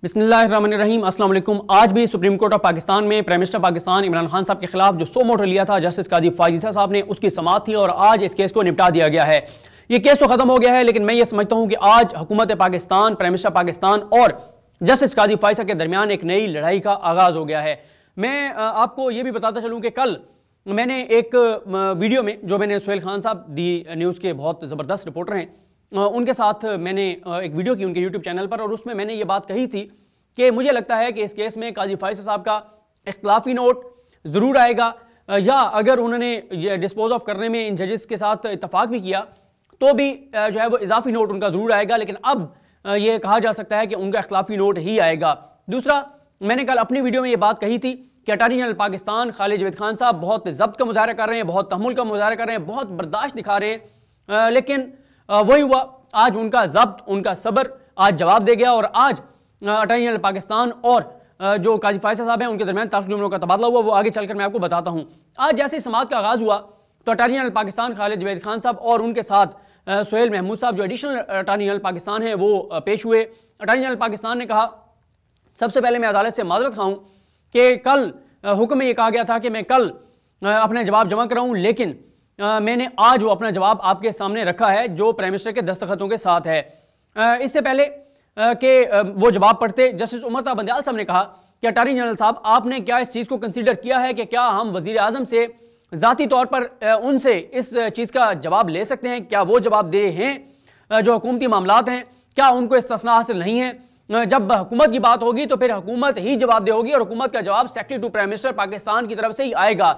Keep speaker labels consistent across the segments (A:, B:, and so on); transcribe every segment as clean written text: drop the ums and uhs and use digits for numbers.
A: बिस्मिल्लाहिर्रहमानिर्रहीम, अस्सलाम वालेकुम। आज भी सुप्रीम कोर्ट ऑफ पाकिस्तान में प्राइम मिनिस्टर पाकिस्तान इमरान खान साहब के खिलाफ जो सो मोटो लिया था जस्टिस काजी फायजीसा साहब ने, उसकी समाअत थी और आज इस केस को निपटा दिया गया है। ये केस तो खत्म हो गया है, लेकिन मैं ये समझता हूं कि आज हुकूमत पाकिस्तान, प्राइम मिनिस्टर पाकिस्तान और जस्टिस काजी फायजीसा के दरमियान एक नई लड़ाई का आगाज हो गया है। मैं आपको ये भी बताता चलूं कि कल मैंने एक वीडियो में, जो मैंने सोहेल खान साहब दी न्यूज़ के बहुत ज़बरदस्त रिपोर्टर हैं, उनके साथ मैंने एक वीडियो की उनके यूट्यूब चैनल पर, और उसमें मैंने ये बात कही थी कि मुझे लगता है कि इस केस में काजी फायजीसा साहब का इख्तिलाफी नोट ज़रूर आएगा, या अगर उन्होंने ये डिस्पोज ऑफ करने में इन जजेस के साथ इत्तफाक भी किया तो भी जो है वो इजाफी नोट उनका ज़रूर आएगा, लेकिन अब ये कहा जा सकता है कि उनका इख्तिलाफी नोट ही आएगा। दूसरा, मैंने कल अपनी वीडियो में ये बात कही थी कि अटॉर्नी जनरल पाकिस्तान खालिद जावेद खान साहब बहुत ज़ब्त का मुजाहरा कर रहे हैं, बहुत तहम्मुल का मुजाहरा कर रहे हैं, बहुत बर्दाश्त दिखा रहे हैं, लेकिन वही हुआ, आज उनका ज़ब्त, उनका सब्र आज जवाब दे गया और आज अटॉर्नी जनरल पाकिस्तान और जो काजी फायजीसा साहब हैं उनके दरमियान ताल्लुक जुमलों का तबादला हुआ। वो आगे चलकर मैं आपको बताता हूँ। आज जैसे समाअत का आगाज़ हुआ तो अटॉर्नी जनरल पाकिस्तान खालिद जावेद खान साहब और उनके साथ सोहेल महमूद साहब, जो एडिशनल अटॉर्नी जनरल पाकिस्तान हैं, वो पेश हुए। अटॉर्नी जनरल पाकिस्तान ने कहा, सबसे पहले मैं अदालत से माजरत खाऊं कि कल हुक्म में ये कहा गया था कि मैं कल अपना जवाब जमा कराऊं, लेकिन मैंने आज वो अपना जवाब आपके सामने रखा है जो प्राइम मिनिस्टर के दस्तखतों के साथ है। इससे पहले कि वो जवाब पढ़ते, जस्टिस उमर ता बंदयाल साहब ने कहा कि अटॉर्नी जनरल साहब, आपने क्या इस चीज़ को कंसीडर किया है कि क्या हम वज़ीर आज़म से ज़ाती तौर पर उनसे इस चीज़ का जवाब ले सकते हैं? क्या वो जवाब दे हैं जो हुकूमती मामलात हैं, क्या उनको इस्तिस्ना हासिल नहीं है? जब हुकूमत की बात होगी तो फिर हुकूमत ही जवाब दे होगी और हुकूमत का जवाब secretary to prime minister Pakistan की तरफ से ही आएगा।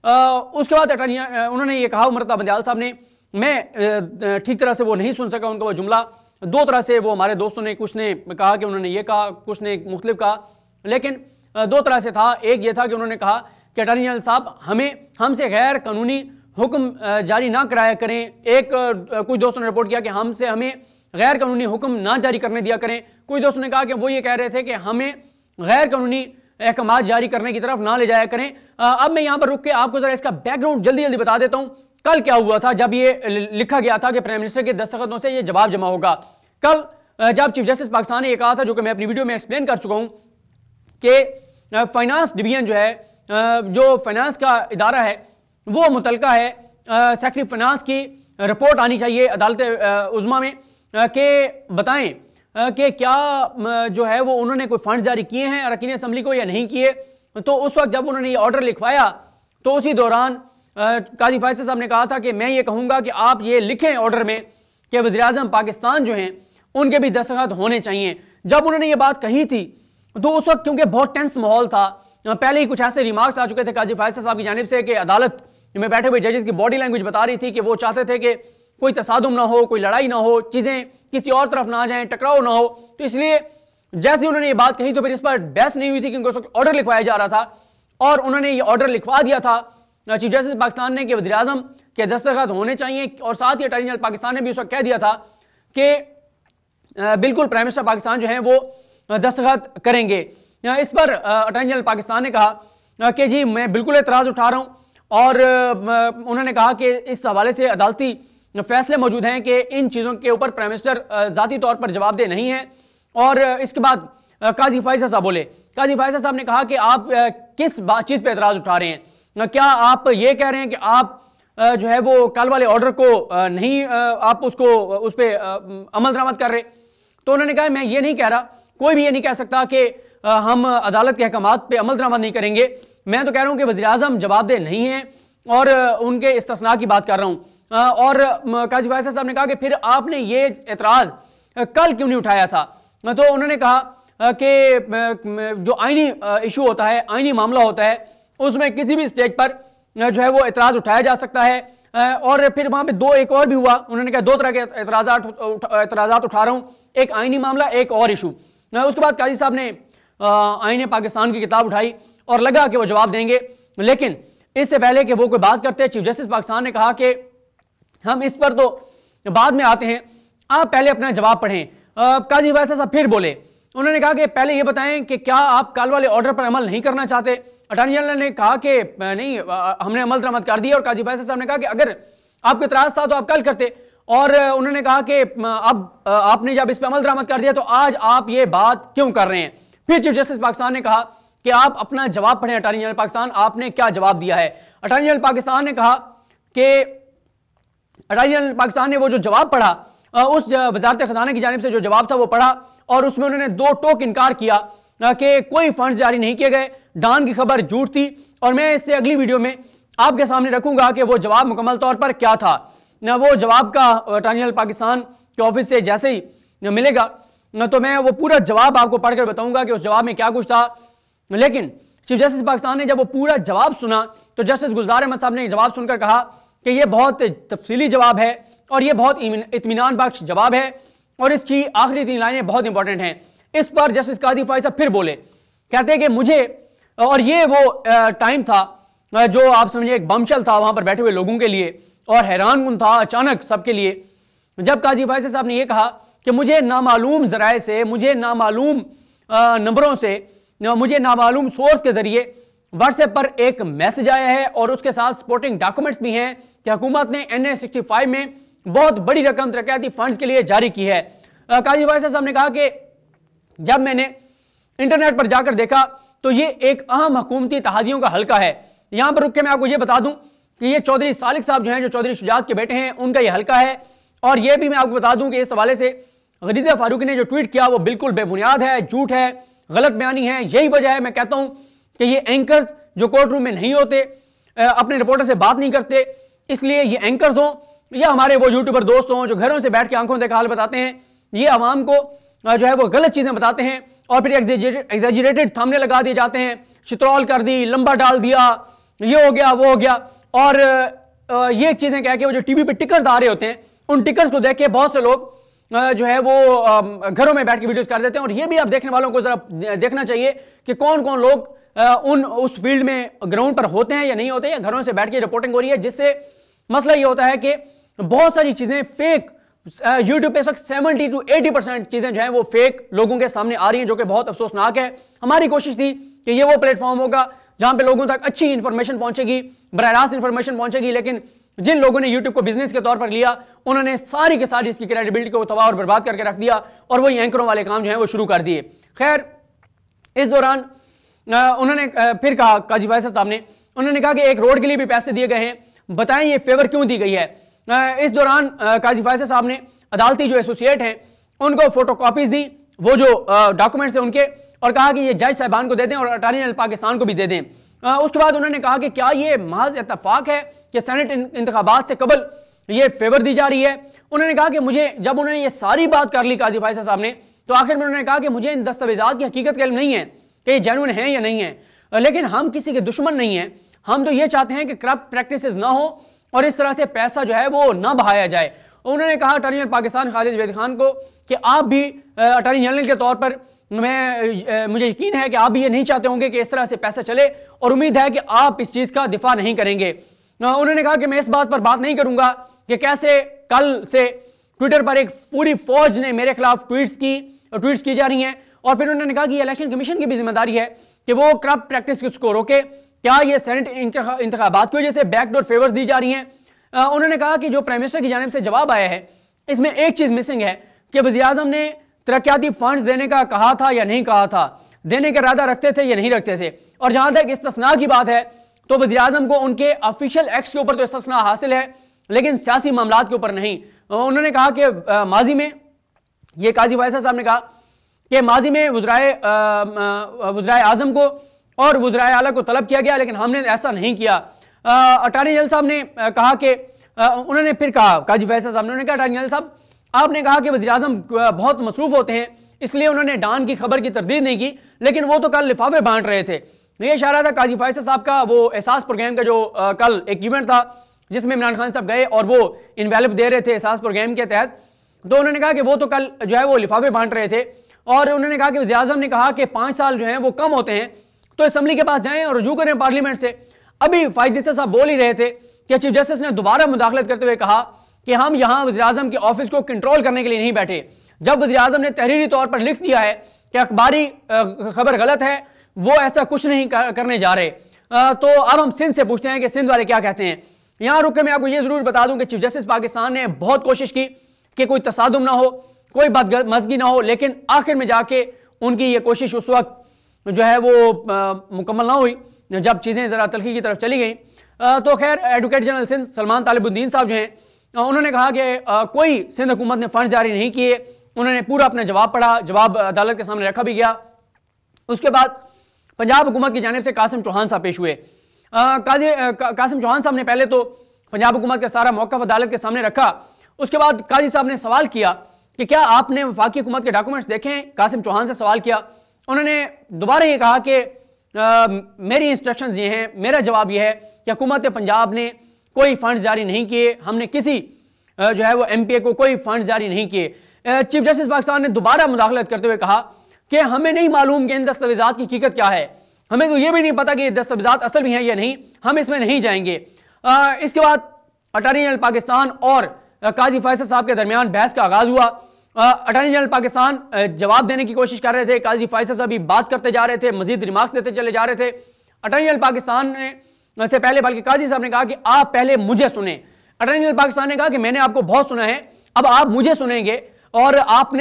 A: उसके बाद उन्होंने ये कहा, उमर ता बंदयाल साहब ने, मैं ठीक तरह से वो नहीं सुन सका उनका वो जुमला, दो तरह से वो हमारे दोस्तों ने, कुछ ने कहा कि उन्होंने ये कहा, कुछ ने मुख्तलिफ कहा, लेकिन दो तरह से था। एक ये था कि उन्होंने कहा कि अटॉर्नी जनरल साहब हमसे गैर कानूनी हुक्म जारी ना कराया करें। एक कुछ दोस्तों ने रिपोर्ट किया कि हमें गैर कानूनी हुक्म ना जारी करने दिया करें। कुछ दोस्तों ने कहा कि वो ये कह रहे थे कि हमें गैर कानूनी अहकाम जारी करने की तरफ ना ले जाया करें। अब मैं यहाँ पर रुक के आपको जरा इसका बैकग्राउंड जल्दी जल्दी बता देता हूँ। कल क्या हुआ था जब ये लिखा गया था कि प्राइम मिनिस्टर के दस्तखतों से ये जवाब जमा होगा। कल जब चीफ जस्टिस पाकिस्तान ने ये कहा था, जो कि मैं अपनी वीडियो में एक्सप्लेन कर चुका हूँ, कि फाइनेंस डिवीजन जो है, जो फाइनेंस का इदारा है, वो मुतलका है सेक्रेटरी फाइनेंस की रिपोर्ट आनी चाहिए अदालत उज़्मा में कि बताएं कि क्या जो है वो उन्होंने कोई फंड जारी किए हैं अरकान असम्बली को या नहीं किए। तो उस वक्त जब उन्होंने ये ऑर्डर लिखवाया तो उसी दौरान काजी फायजीसा साहब ने कहा था कि मैं ये कहूँगा कि आप ये लिखें ऑर्डर में कि वज़ीर आज़म पाकिस्तान जो हैं उनके भी दस्तखत होने चाहिए। जब उन्होंने ये बात कही थी तो उस वक्त क्योंकि बहुत टेंस माहौल था, पहले ही कुछ ऐसे रिमार्क्स आ चुके थे काजी फायजीसा साहब की जानिब से कि अदालत में बैठे हुए जजेस की बॉडी लैंग्वेज बता रही थी कि वो चाहते थे कि कोई तसादुम ना हो, कोई लड़ाई ना हो, चीज़ें किसी और तरफ ना जाएं, टकराव ना हो। तो इसलिए जैसे उन्होंने ये बात कही तो फिर इस पर बहस नहीं हुई थी, क्योंकि उस वक्त ऑर्डर लिखवाया जा रहा था और उन्होंने ये ऑर्डर लिखवा दिया था चीफ जस्टिस पाकिस्तान ने कि वज़ीर आज़म के दस्तखत होने चाहिए। और साथ ही अटॉर्नी जनरल पाकिस्तान ने भी उस वक्त कह दिया था कि बिल्कुल प्राइम मिनिस्टर पाकिस्तान जो है वो दस्तखत करेंगे। इस पर अटॉर्नी जनरल पाकिस्तान ने कहा कि जी मैं बिल्कुल एतराज़ उठा रहा हूँ, और उन्होंने कहा कि इस हवाले से अदालती फैसले मौजूद हैं कि इन चीज़ों के ऊपर प्राइम मिनिस्टर ज़ाती तौर पर जवाबदेह नहीं है। और इसके बाद काजी फायजीसा साहब बोले, काजी फायजीसा साहब ने कहा कि आप किस चीज़ पर एतराज़ उठा रहे हैं? क्या आप ये कह रहे हैं कि आप जो है वो कल वाले ऑर्डर को नहीं, आप उसको उस पर अमल दरामद कर रहे? तो उन्होंने कहा मैं ये नहीं कह रहा, कोई भी ये नहीं कह सकता कि हम अदालत के अहकामात पे अमल दरामद नहीं करेंगे। मैं तो कह रहा हूँ कि वज़ीर आज़म जवाबदेह नहीं है और उनके इस्तिस्ना की बात कर रहा हूँ। और काजी फायजीसा साहब ने कहा कि फिर आपने ये एतराज़ कल क्यों नहीं उठाया था? तो उन्होंने कहा कि जो आईनी इशू होता है, आईनी मामला होता है, उसमें किसी भी स्टेज पर जो है वो एतराज़ उठाया जा सकता है। और फिर वहाँ पे एक और भी हुआ। उन्होंने कहा दो तरह के एतराज़ात उठा रहा हूँ, एक आईनी मामला, एक और इशू। उसके बाद काजी साहब ने आईने पाकिस्तान की किताब उठाई और लगा कि वो जवाब देंगे, लेकिन इससे पहले कि वो कोई बात करते, चीफ जस्टिस पाकिस्तान ने कहा कि हम इस पर तो बाद में आते हैं, आप पहले अपना जवाब पढ़ें। काजी फायजीसा साहब फिर बोले, उन्होंने कहा कि पहले ये बताएं कि क्या आप कल वाले ऑर्डर पर अमल नहीं करना चाहते? अटॉर्नी जनरल ने कहा कि नहीं, हमने अमल दरामद कर दिया। और काजी फायजीसा साहब ने कहा कि अगर आपको इतराज़ था तो आप कल करते। और उन्होंने कहा कि अब आपने जब इस पर अमल दरामद कर दिया तो आज आप ये बात क्यों कर रहे हैं। फिर चीफ जस्टिस पाकिस्तान ने कहा कि आप अपना जवाब पढ़ें। अटॉर्नी जनरल पाकिस्तान, आपने क्या जवाब दिया है। अटॉर्नी जनरल पाकिस्तान ने कहा कि अटॉर्नी जनरल पाकिस्तान ने वो जो जवाब पढ़ा, उस वजारत खजाना की जानिब से जो जवाब था वो पढ़ा, और उसमें उन्होंने दो टोक इनकार किया कि कोई फंड जारी नहीं किए गए, डान की खबर झूठ थी। और मैं इससे अगली वीडियो में आपके सामने रखूंगा कि वो जवाब मुकम्मल तौर पर क्या था। ना वो जवाब का अटॉर्नी जनरल पाकिस्तान के ऑफिस से जैसे ही मिलेगा ना तो मैं वो पूरा जवाब आपको पढ़कर बताऊंगा कि उस जवाब में क्या कुछ था। लेकिन चीफ जस्टिस पाकिस्तान ने जब वो पूरा जवाब सुना तो जस्टिस गुलजार अहमद साहब ने जवाब सुनकर कहा कि ये बहुत तफसीली जवाब है और ये बहुत इत्मीनान बख्श जवाब है और इसकी आखिरी 3 लाइनें बहुत इंपॉर्टेंट हैं। इस पर जस्टिस काजी फाइज साहब फिर बोले, कहते हैं कि मुझे, और ये वो टाइम था जो आप समझिए एक बमशल था वहां पर बैठे हुए लोगों के लिए और हैरानकुन था अचानक सबके लिए, जब काजी फाइज साहब ने यह कहा कि मुझे नामालूम जराए से, मुझे नामालूम नंबरों से, मुझे नामालूम सोर्स के जरिए व्हाट्सएप पर एक मैसेज आया है और उसके साथ सपोर्टिंग डॉक्यूमेंट्स भी हैं कि हुकूमत ने NA-65 में बहुत बड़ी रकम तरक्याती फंड्स के लिए जारी की है। काजी फाइज साहब ने कहा कि जब मैंने इंटरनेट पर जाकर देखा तो ये एक अहम हुकूमती तहादियों का हल्का है। यहां पर रुक के मैं आपको ये बता दूं कि ये चौधरी सालिक साहब जो हैं, जो चौधरी शुजात के बेटे हैं, उनका ये हल्का है। और ये भी मैं आपको बता दूं कि इस हवाले से गरीदा फारूकी ने जो ट्वीट किया वो बिल्कुल बेबुनियाद है, झूठ है, गलत बयानी है। यही वजह है मैं कहता हूं कि ये एंकर्स जो कोर्ट रूम में नहीं होते, अपने रिपोर्टर से बात नहीं करते, इसलिए ये एंकर्स हों या हमारे वो यूट्यूबर दोस्त हों जो घरों से बैठ के आंखों देखा हाल बताते हैं, ये आवाम को जो है वो गलत चीजें बताते हैं और फिर एग्जेजरेटेड थंबनेल लगा दिए जाते हैं, चित्रौल कर दी, लंबा डाल दिया, ये हो गया वो हो गया, और ये चीजें कह के वो जो टीवी पे टिकर्स आ रहे होते हैं उन टिकर्स को देख के बहुत से लोग जो है वो घरों में बैठ के वीडियोस कर देते हैं। और ये भी आप देखने वालों को जरा देखना चाहिए कि कौन कौन लोग उस फील्ड में ग्राउंड पर होते हैं या नहीं होते, या घरों से बैठ के रिपोर्टिंग हो रही है, जिससे मसला ये होता है कि बहुत सारी चीजें फेक यूट्यूब पे इस वक्त 70 to 80% चीजें जो है वो फेक लोगों के सामने आ रही हैं, जो कि बहुत अफसोसनाक है। हमारी कोशिश थी कि ये वो प्लेटफॉर्म होगा जहां पे लोगों तक अच्छी इंफॉर्मेशन पहुंचेगी, बराह रास्त इंफॉर्मेशन पहुंचेगी, लेकिन जिन लोगों ने यूट्यूब को बिजनेस के तौर पर लिया उन्होंने सारी के सारी इसकी क्रेडिबिलिटी को तबाह और बर्बाद करके रख दिया और वही एंकरों वाले काम जो है वो शुरू कर दिए। खैर, इस दौरान उन्होंने फिर कहा काजी फाइज साहब ने, उन्होंने कहा कि एक रोड के लिए भी पैसे दिए गए हैं, बताएं ये फेवर क्यों दी गई है। इस दौरान काजी फाइज साहब ने अदालती जो एसोसिएट हैं उनको फोटोकॉपीज दी, वो जो डॉक्यूमेंट्स हैं उनके, और कहा कि ये जज साहबान को दे दें और अटॉर्नी जनरल पाकिस्तान को भी दे दें। उसके बाद उन्होंने कहा कि क्या ये महज इत्तेफाक है कि सेनेट इंतखाबात से कबल ये फेवर दी जा रही है। उन्होंने कहा कि मुझे, जब उन्होंने ये सारी बात कर ली काजी फाइज साहब ने, तो आखिर में उन्होंने कहा कि मुझे इन दस्तावेजात की हकीकत का इल्म नहीं है कि ये जेन्युइन है या नहीं है, लेकिन हम किसी के दुश्मन नहीं है, हम तो ये चाहते हैं कि करप्ट प्रैक्टिसेस ना हो और इस तरह से पैसा जो है वो ना बहाया जाए। उन्होंने कहा अटॉर्नी जनरल पाकिस्तान खालिद जवेद खान को कि आप भी अटॉर्नी जनरल के तौर पर मुझे यकीन है कि आप भी ये नहीं चाहते होंगे कि इस तरह से पैसा चले, और उम्मीद है कि आप इस चीज का दिफा नहीं करेंगे। उन्होंने कहा कि मैं इस बात पर बात नहीं करूंगा कि कैसे कल से ट्विटर पर एक पूरी फौज ने मेरे खिलाफ ट्वीट्स की जा रही हैं, और फिर उन्होंने कहा कि इलेक्शन कमीशन की भी जिम्मेदारी है कि वो करप्ट प्रैक्टिस को रोके। क्या ये सेनेट इंतखाबात की वजह से बैकडोर फेवर्स दी जा रही हैं। उन्होंने कहा कि जो प्राइम मिनिस्टर की जानिब से जवाब आया है इसमें एक चीज मिसिंग है कि वज़ीर आज़म ने तरक्याती फंड्स देने का कहा था या नहीं कहा था, देने का इरादा रखते थे या नहीं रखते थे। और जहां तक इस्तिस्ना की बात है तो वज़ीर आज़म को उनके ऑफिशियल एक्ट्स के ऊपर तो इस्तिस्ना हासिल है, लेकिन सियासी मामलात के ऊपर नहीं। उन्होंने कहा कि माजी में, ये काजी फाइज साहब ने कहा कि माजी में वज़ीर आज़म को और वज़ीर आला को तलब किया गया, लेकिन हमने ऐसा नहीं किया। अटॉर्नी जनरल साहब ने कहा कि उन्होंने फिर कहा, काजी फाइज साहब ने कहा, अटॉर्नी जनरल साहब आपने कहा कि वज़ीर आज़म बहुत मसरूफ होते हैं इसलिए उन्होंने डान की खबर की तरदीद नहीं की, लेकिन वो तो कल लिफाफे बांट रहे थे। ये इशारा था काजी फाइज साहब का वो एहसास प्रोग्राम का जो कल एक इवेंट था जिसमें इमरान खान साहब गए और वो इनवेलप दे रहे थे एहसास प्रोग्राम के तहत। तो उन्होंने कहा कि वो तो कल जो है वो लिफाफे बांट रहे थे, और उन्होंने कहा कि वज़ीर आज़म ने कहा कि 5 साल जो है वो कम होते हैं तो असम्बली के पास जाएं और रुजू करें पार्लियामेंट से। अभी फाइज साहब बोल ही रहे थे कि चीफ जस्टिस ने दोबारा मुदाखलत करते हुए कहा कि हम यहां वज़ीर आज़म के ऑफिस को कंट्रोल करने के लिए नहीं बैठे। जब वज़ीर आज़म ने तहरीरी तौर पर लिख दिया है कि अखबारी खबर गलत है, वो ऐसा कुछ नहीं करने जा रहे। तो अब हम सिंध से पूछते हैं कि सिंध वाले क्या कहते हैं। यहां रुक के मैं आपको यह जरूर बता दूं कि चीफ जस्टिस पाकिस्तान ने बहुत कोशिश की कि कोई तसादुम ना हो, कोई बदमज़गी ना हो, लेकिन आखिर में जाके उनकी ये कोशिश उस वक्त जो है वो मुकम्मल ना हुई जब चीज़ें ज़रा तलखी की तरफ चली गई। तो खैर एडवोकेट जनरल सिंध सलमान तालिबुद्दीन साहब जो हैं उन्होंने कहा कि कोई सिंध हुकूमत ने फंड जारी नहीं किए। उन्होंने पूरा अपना जवाब पढ़ा, जवाब अदालत के सामने रखा भी गया। उसके बाद पंजाब हुकूमत की जानिब से कासिम चौहान साहब पेश हुए। कासिम चौहान साहब ने पहले तो पंजाब हुकूमत का सारा मौक़िफ़ अदालत के सामने रखा। उसके बाद काजी साहब ने सवाल किया कि क्या आपने वफाकी हुकूमत के डॉक्यूमेंट्स देखे हैं? कासिम चौहान से सवाल किया। उन्होंने दोबारा ये कहा कि मेरी इंस्ट्रक्शंस ये हैं, मेरा जवाब ये है कि हुकूमत पंजाब ने कोई फंड जारी नहीं किए, हमने किसी जो है वो MPA को कोई फंड जारी नहीं किए। चीफ जस्टिस पाकिस्तान ने दोबारा मुदाखलत करते हुए कहा कि हमें नहीं मालूम कि इन दस्तावेजात की हकीकत क्या है, हमें तो ये भी नहीं पता कि ये दस्तावेजात असल भी हैं या नहीं, हम इसमें नहीं जाएंगे। इसके बाद अटॉर्नी जनरल पाकिस्तान और काजी फैसल साहब के दरमियान बहस का आगाज हुआ। अटॉर्नी जनरल पाकिस्तान जवाब देने की कोशिश कर रहे थे, काजी फैसल साहब भी बात करते जा रहे थे, मजीद रिमार्क्स देते चले जा रहे थे। अटॉर्नी जनरल पाकिस्तान ने से पहले बल्कि काजी साहब ने कहा कि आप पहले मुझे सुने। अटॉर्नी जनरल पाकिस्तान ने कहा कि मैंने आपको बहुत सुना है, अब आप मुझे सुनेंगे और आप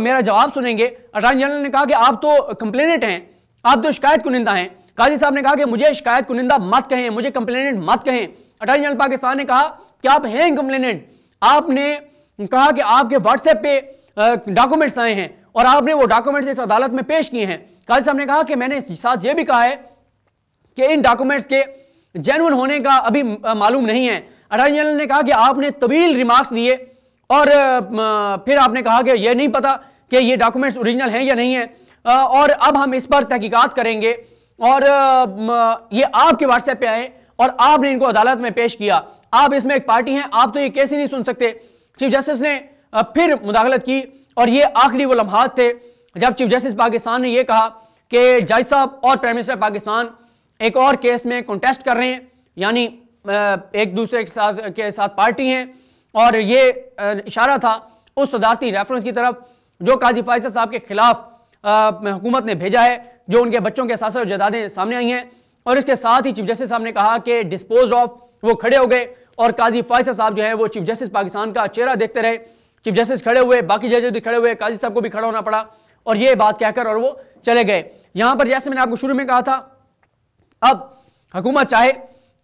A: मेरा जवाब सुनेंगे। अटॉर्नी जनरल ने कहा कि आप तो कंप्लेनेंट हैं, आप तो शिकायत कुनिंदा हैं। काजी साहब ने कहा कि मुझे शिकायत कुनिंदा मत कहें, मुझे कंप्लेनेंट मत कहें। अटॉर्नी जनरल पाकिस्तान ने कहा कि आप हैं कंप्लेनेंट। आपने कहा कि आपके व्हाट्सएप पे डॉक्यूमेंट्स आए हैं और आपने वो डॉक्यूमेंट्स इस अदालत में पेश किए हैं। काजी साहब ने कहा कि मैंने साथ ये भी कहा है कि इन डॉक्यूमेंट्स के जेन्युइन होने का अभी मालूम नहीं है। अटॉर्नी जनरल ने कहा कि आपने तवील रिमार्क्स दिए और फिर आपने कहा कि यह नहीं पता कि ये डॉक्यूमेंट्स ओरिजिनल हैं या नहीं है, और अब हम इस पर तहकीकात करेंगे और ये आपके व्हाट्सएप पे आए और आपने इनको अदालत में पेश किया। आप इसमें एक पार्टी हैं, आप तो ये केस ही नहीं सुन सकते। चीफ जस्टिस ने फिर मुदाखलत की और ये आखिरी वो लम्हात थे जब चीफ जस्टिस पाकिस्तान ने यह कहा कि जज साहब और प्राइम मिनिस्टर पाकिस्तान एक और केस में कॉन्टेस्ट कर रहे हैं, यानी एक दूसरे के साथ पार्टी हैं, और ये इशारा था उस सदारती रेफरेंस की तरफ जो काजी फैसल साहब के खिलाफ हुकूमत ने भेजा है, जो उनके बच्चों के साथ जदादें सामने आई हैं। और इसके साथ ही चीफ जस्टिस साहब ने कहा कि डिस्पोज ऑफ, वो खड़े हो गए और काजी फैसल साहब जो है वो चीफ जस्टिस पाकिस्तान का चेहरा देखते रहे। चीफ जस्टिस खड़े हुए, बाकी जजेस भी खड़े हुए, काजी साहब को भी खड़ा होना पड़ा और ये बात कहकर और वो चले गए। यहां पर जैसे मैंने आपको शुरू में कहा था, अब हुकूमत चाहे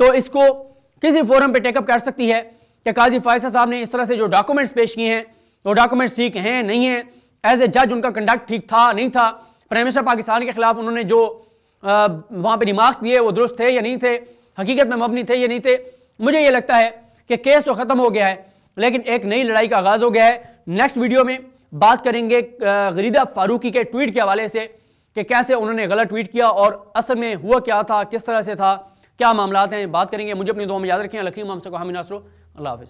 A: तो इसको किसी फोरम पे टेकअप कर सकती है कि काजी फैसल साहब ने इस तरह से जो डॉक्यूमेंट्स पेश किए हैं वो डॉक्यूमेंट्स ठीक हैं नहीं है, एज ए जज उनका कंडक्ट ठीक था नहीं था, प्राइम मिनिस्टर पाकिस्तान के खिलाफ उन्होंने जो वहां पे रिमार्क्स दिए वो दुरुस्त थे या नहीं थे, हकीकत में मबनी थे या नहीं थे। मुझे ये लगता है कि केस तो खत्म हो गया है, लेकिन एक नई लड़ाई का आगाज हो गया है। नेक्स्ट वीडियो में बात करेंगे गरीदा फारूकी के ट्वीट के हवाले से कि कैसे उन्होंने गलत ट्वीट किया और असल में हुआ क्या था, किस तरह से था, क्या मामलात हैं, बात करेंगे। मुझे अपनी दुआ में याद रखें। लखीम हमसे को हामी नासरो, अल्लाह हाफिज़।